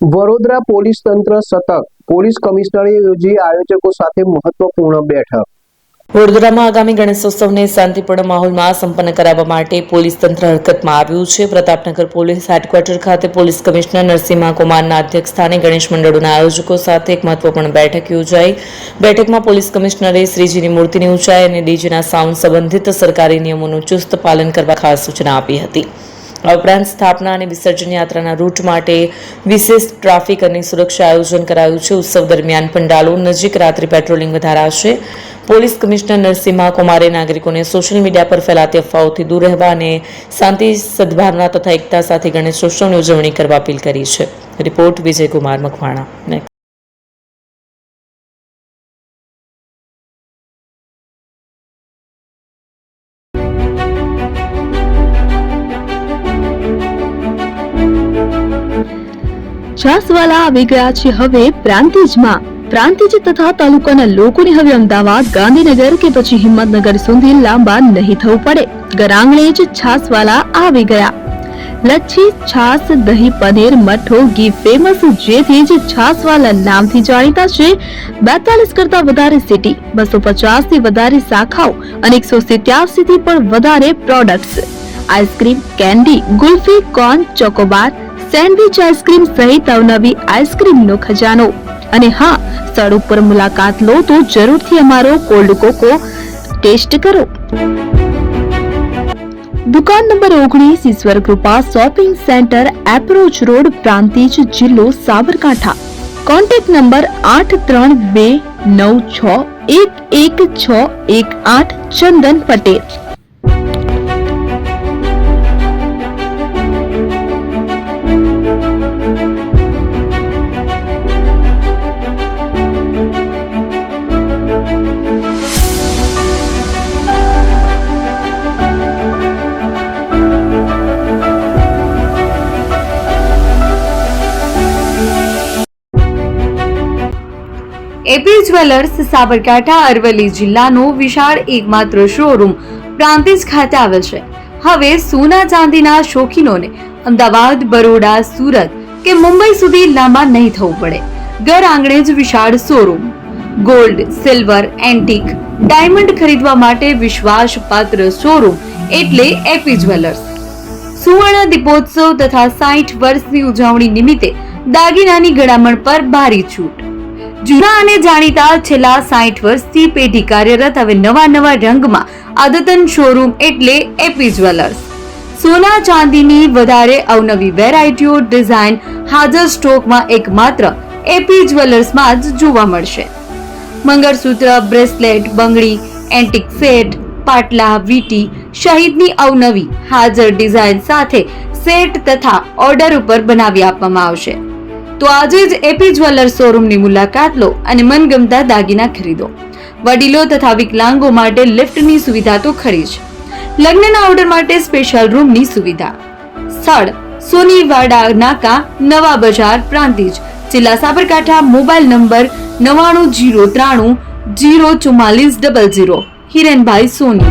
Vadodara police તંત્ર સતર્ક, police કમિશનરે યોજી આયોજકો સાથે મહત્વપૂર્ણ બેઠક। વડોદરામાં આગામી ગણેશોત્સવને શાંતિપૂર્ણ માહોલમાં સંપન્ન કરાવવા માટે પોલીસ તંત્ર હરકતમાં આવ્યું છે। પ્રતાપનગર પોલીસ હેડક્વાર્ટર ખાતે પોલીસ કમિશનર નરસિંહા કુમારના અધ્યક્ષસ્થાને ગણેશ મંડળોના આયોજકો સાથે એક મહત્વપૂર્ણ બેઠક યોજાઈ। બેઠકમાં પોલીસ કમિશનરે શ્રીજીની મૂર્તિની ઊંચાઈ અને ડીજેના સાઉન્ડ સંબંધિત સરકારી નિયમોનું ચુસ્ત પાલન કરવા ખાસ સૂચના આપી હતી। આ ઉપરાંત સ્થાપના અને વિસર્જન યાત્રાના રૂટ માટે વિશેષ ટ્રાફિક અને સુરક્ષા આયોજન કરાયું છે। ઉત્સવ દરમિયાન પંડાલો નજીક રાત્રિ પેટ્રોલિંગ વધારાશે। પોલીસ કમિશનર નરસિંહા કુમારે નાગરિકોને સોશિયલ મીડિયા પર ફેલાતી અફવાઓથી દૂર રહેવા અને શાંતિ, સદભાવના તથા એકતા સાથે ગણેશોત્સવની ઉજવણી કરવા અપીલ કરી છે। રિપોર્ટ વિજયકુમાર મકવાણા। છાસવાલા આવી ગયા છે હવે પ્રાંતિજમાં। પ્રાંતિજ તથા તાલુકાના લોકોને હવે અમદાવાદ, ગાંધીનગર કે પછી હિંમતનગર સુધી લાંબા નહીં થવું પડે। ઘરઆંગણે જ છાસવાલા આવી ગયા। લચ્છી, છાસ, દહીં, પનીર, મઠ્ઠો, ઘી ફેમસ, જેથી જ છાસવાલા નામથી જાણીતા છે। 42 કરતા વધારે સિટી, 250 થી વધારે શાખાઓ અને 187 થી પણ વધારે products. Ice cream, candy, kulfi, corn, Chocobar, sandwich ice cream સહિત અવનવી આઈસ્ક્રીમનો ખજાનો। અને હા, સ્થળ ઉપર મુલાકાત લો તો જરૂરથી અમારો કોલ્ડ કોકો ટેસ્ટ કરો। દુકાન number 19, Ishwar Krupa shopping center, approach road, Prantij, જિલ્લો Sabarkantha. Contact number 8329611618 Chandan Patel. A P jewellers Sabarkantha Aravalli જિલ્લાનો વિશાળ એકમાત્ર શોરૂમ પ્રાંતિજ ખાતે આવેલ છે। હવે સોના ચાંદીના શોખીનોને અમદાવાદ, બરોડા, સુરત કે મુંબઈ સુધી લાંબા નહીં થવું પડે। ઘર આંગણે જ વિશાળ showroom. Gold, silver, antique, diamond ખરીદવા માટે વિશ્વાસપાત્ર શોરૂમ એટલે એપી જ્વેલર્સ। સુવર્ણ દીપોત્સવ તથા 60 વર્ષની ઉજવણી નિમિત્તે દાગીનાની ગળામણ પર ભારી છૂટ। જૂના અને જાણીતા છેલ્લા 60 વર્ષથી પેઢી કાર્યરત હવે નવા રંગમાં અદ્યતન શોરૂમ એટલે એપી જ્વેલર્સ। સોના ચાંદીની વધારે અવનવી વેરાયટીઓ, ડિઝાઇન હાજર સ્ટોકમાં એકમાત્ર એપી જ્વેલર્સમાં જ જોવા મળશે। મંગળસૂત્ર, બ્રેસલેટ, બંગડી, એન્ટિક સેટ, પાટલા, વીટી સહિતની અવનવી હાજર ડિઝાઇન સાથે સેટ તથા ઓર્ડર ઉપર બનાવી આપવામાં આવશે। તો આજે જ એપી જ્વેલર્સ શોરૂમની મુલાકાત લો અને મનગમતા દાગીના ખરીદો। વડીલો તથા વિકલાંગો માટે લિફ્ટની સુવિધા તો ખરી જ, લગ્નના ઓર્ડર માટે સ્પેશિયલ રૂમની સુવિધા। સ્થળ સોનીવાડા નાકા, નવા બજાર, પ્રાંતિજ, જિલ્લા સાબરકાંઠા। Mobile number 9903004400। હિરેનભાઈ સોની।